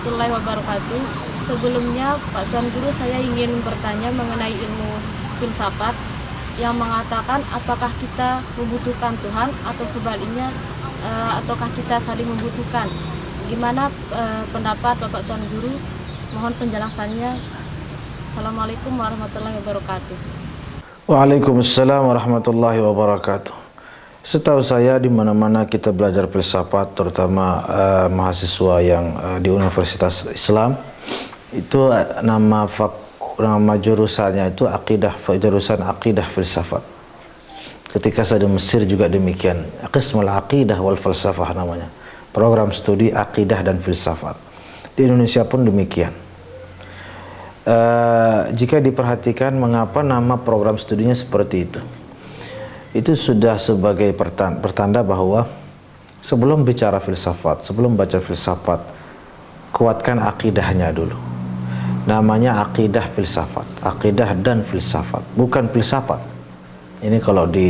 warahmatullahi wabarakatuh. Sebelumnya Pak Tuan Guru, saya ingin bertanya mengenai ilmu filsafat yang mengatakan apakah kita membutuhkan Tuhan atau sebaliknya, ataukah kita saling membutuhkan. Gimana pendapat Bapak Tuan Guru? Mohon penjelasannya. Assalamualaikum warahmatullahi wabarakatuh. Waalaikumsalam warahmatullahi wabarakatuh. Setahu saya di mana-mana kita belajar filsafat, terutama mahasiswa yang di Universitas Islam, itu nama jurusannya itu jurusan akidah filsafat. Ketika saya di Mesir juga demikian, Qismul Aqidah wal Falsafah namanya, program studi akidah dan filsafat. Di Indonesia pun demikian. Jika diperhatikan mengapa nama program studinya seperti itu sudah sebagai pertanda bahwa sebelum bicara filsafat, sebelum baca filsafat, kuatkan akidahnya dulu. Namanya akidah filsafat, akidah dan filsafat, bukan filsafat. Ini kalau di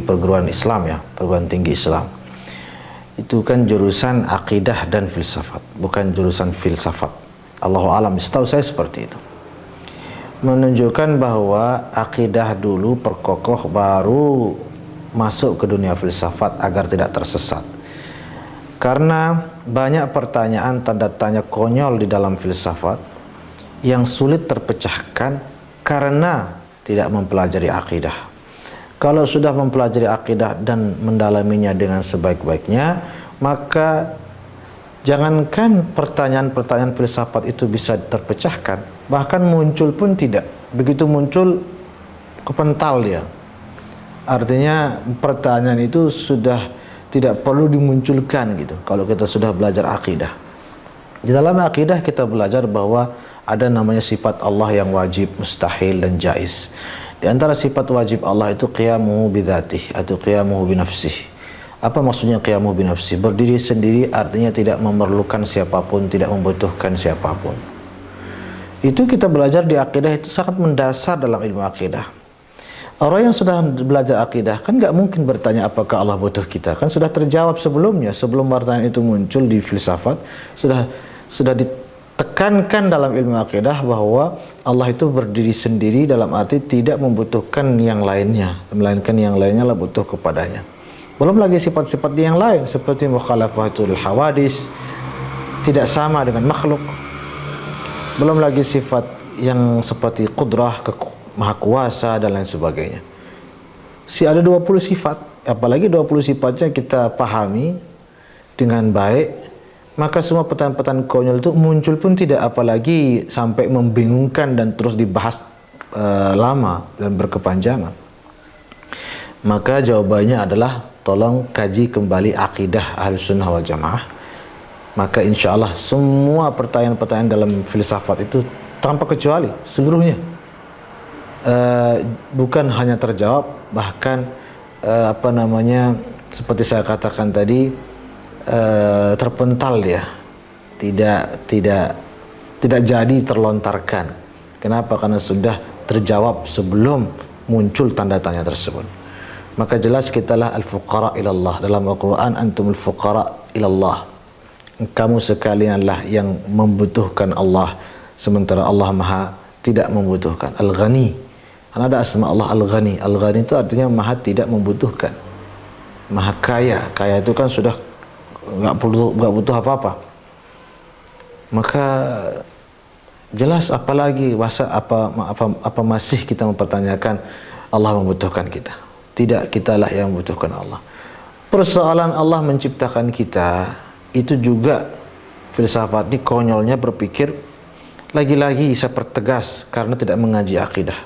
perguruan Islam ya, perguruan tinggi Islam, itu kan jurusan akidah dan filsafat, bukan jurusan filsafat. Allahu alam, setahu saya seperti itu. Menunjukkan bahwa akidah dulu perkokoh, baru masuk ke dunia filsafat agar tidak tersesat. Karena banyak pertanyaan tanda tanya konyol di dalam filsafat yang sulit terpecahkan karena tidak mempelajari akidah. Kalau sudah mempelajari akidah dan mendalaminya dengan sebaik-baiknya, maka jangankan pertanyaan-pertanyaan filsafat itu bisa terpecahkan, bahkan muncul pun tidak. Begitu muncul, kepental dia. Artinya pertanyaan itu sudah tidak perlu dimunculkan gitu kalau kita sudah belajar akidah. Di dalam akidah kita belajar bahwa ada namanya sifat Allah yang wajib, mustahil dan jaiz. Di antara sifat wajib Allah itu qiyamuhu bidzatih atau qiyamuhu binafsih. Apa maksudnya qiyamuhu binafsih? Berdiri sendiri artinya tidak memerlukan siapapun, tidak membutuhkan siapapun. Itu kita belajar di akidah, itu sangat mendasar dalam ilmu akidah. Orang yang sudah belajar akidah kan nggak mungkin bertanya apakah Allah butuh kita, kan sudah terjawab sebelumnya. Sebelum pertanyaan itu muncul di filsafat, sudah ditekankan dalam ilmu akidah bahwa Allah itu berdiri sendiri, dalam arti tidak membutuhkan yang lainnya, melainkan yang lainnya lah butuh kepadanya. Belum lagi sifat-sifat yang lain seperti mukhalafatul hawadis, tidak sama dengan makhluk. Belum lagi sifat yang seperti qudrah, maha kuasa dan lain sebagainya. Ada 20 sifat, apalagi 20 sifatnya kita pahami dengan baik, maka semua pertanyaan-pertanyaan konyol itu muncul pun tidak, apalagi sampai membingungkan dan terus dibahas lama dan berkepanjangan. Maka jawabannya adalah tolong kaji kembali akidah Ahlussunnah wal Jamaah. Maka insya Allah semua pertanyaan-pertanyaan dalam filsafat itu tanpa kecuali seluruhnya bukan hanya terjawab, bahkan seperti saya katakan tadi, terpental dia, tidak jadi terlontarkan. Kenapa? Karena sudah terjawab sebelum muncul tanda tanya tersebut. Maka jelas kitalah al-fuqara ilallah. Dalam Al-Quran, antumul fuqara ilallah, kamu sekalianlah yang membutuhkan Allah, sementara Allah maha tidak membutuhkan. Al-Ghani, karena ada asma Allah Al-Ghani. Al-Ghani itu artinya maha tidak membutuhkan, maha kaya. Kaya itu kan sudah nggak butuh apa-apa. Maka jelas, apalagi apa masih kita mempertanyakan Allah membutuhkan kita? Tidak, kitalah yang membutuhkan Allah. Persoalan Allah menciptakan kita itu juga filsafat ini konyolnya berpikir, lagi-lagi saya pertegas karena tidak mengaji akidah.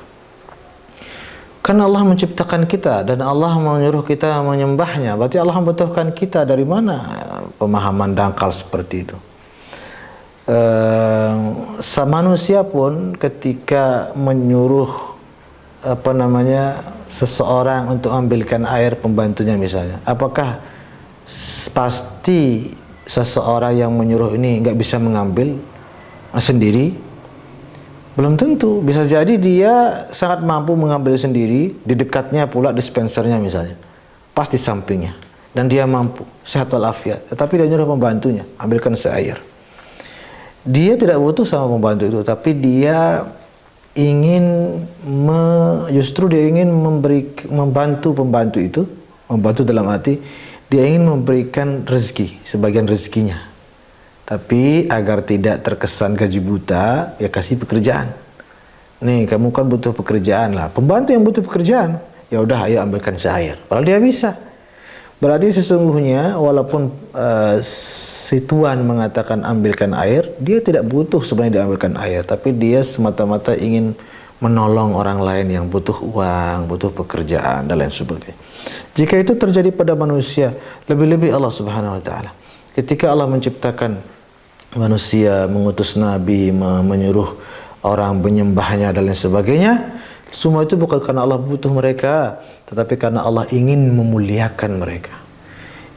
Karena Allah menciptakan kita dan Allah menyuruh kita menyembahnya, berarti Allah membutuhkan kita. Dari mana pemahaman dangkal seperti itu? Manusia pun ketika menyuruh seseorang untuk ambilkan air, pembantunya misalnya, apakah pasti seseorang yang menyuruh ini nggak bisa mengambil sendiri? Belum tentu. Bisa jadi dia sangat mampu mengambil sendiri, di dekatnya pula dispensernya misalnya, pas di sampingnya, dan dia mampu, sehat walafiat, tetapi dia nyuruh pembantunya ambilkan seair. dia tidak butuh sama pembantu itu, tapi dia ingin justru dia ingin membantu pembantu itu, membantu dalam arti dia ingin memberikan rezeki, sebagian rezekinya. Tapi agar tidak terkesan gaji buta, ya kasih pekerjaan. Nih, kamu kan butuh pekerjaan lah. Pembantu yang butuh pekerjaan, ya udah ayo ambilkan saya air. Padahal dia bisa. Berarti sesungguhnya walaupun si tuan mengatakan ambilkan air, dia tidak butuh sebenarnya diambilkan air, tapi dia semata-mata ingin menolong orang lain yang butuh uang, butuh pekerjaan dan lain sebagainya. Jika itu terjadi pada manusia, lebih-lebih Allah Subhanahu wa taala. Ketika Allah menciptakan manusia, mengutus nabi, menyuruh orang menyembahnya dan lain sebagainya, semua itu bukan karena Allah butuh mereka, tetapi karena Allah ingin memuliakan mereka,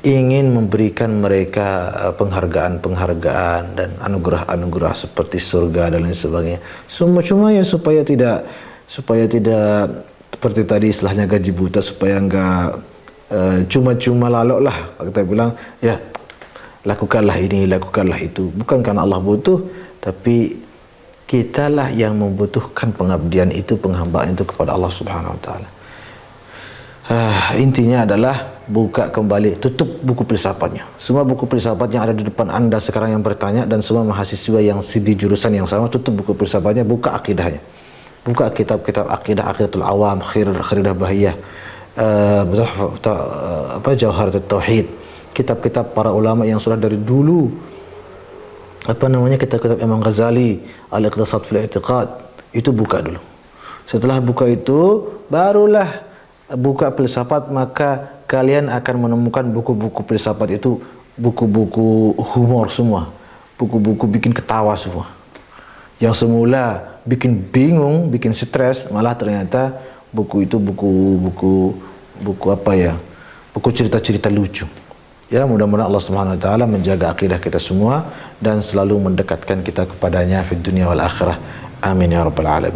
ingin memberikan mereka penghargaan-penghargaan dan anugerah-anugerah seperti surga dan lain sebagainya. Semua cuma ya supaya tidak seperti tadi istilahnya gaji buta, supaya enggak cuma-cuma lalok lah. Kita bilang ya lakukanlah ini, lakukanlah itu, bukan karena Allah butuh, tapi kitalah yang membutuhkan pengabdian itu, penghambaan itu kepada Allah Subhanahu wa taala. Intinya adalah buka kembali, tutup buku filsafatnya. Semua buku filsafat yang ada di depan Anda sekarang yang bertanya, dan semua mahasiswa yang di jurusan yang sama, tutup buku filsafatnya, buka akidahnya. Buka kitab-kitab akidah, Aqidatul Awam, Aqidah Bahiyah, Jawharatul Tauhid, kitab-kitab para ulama yang sudah dari dulu, kitab-kitab Imam Ghazali, Al-Iqtisad fil I'tiqad, itu buka dulu. Setelah buka itu, barulah buka filsafat, maka kalian akan menemukan buku-buku filsafat itu buku-buku humor semua, buku-buku bikin ketawa semua. Yang semula bikin bingung, bikin stres, malah ternyata buku itu buku cerita-cerita lucu. Ya, mudah-mudahan Allah Subhanahu wa taala menjaga akidah kita semua dan selalu mendekatkan kita kepadanya fid dunya wal akhirah. Amin ya rabbal alamin.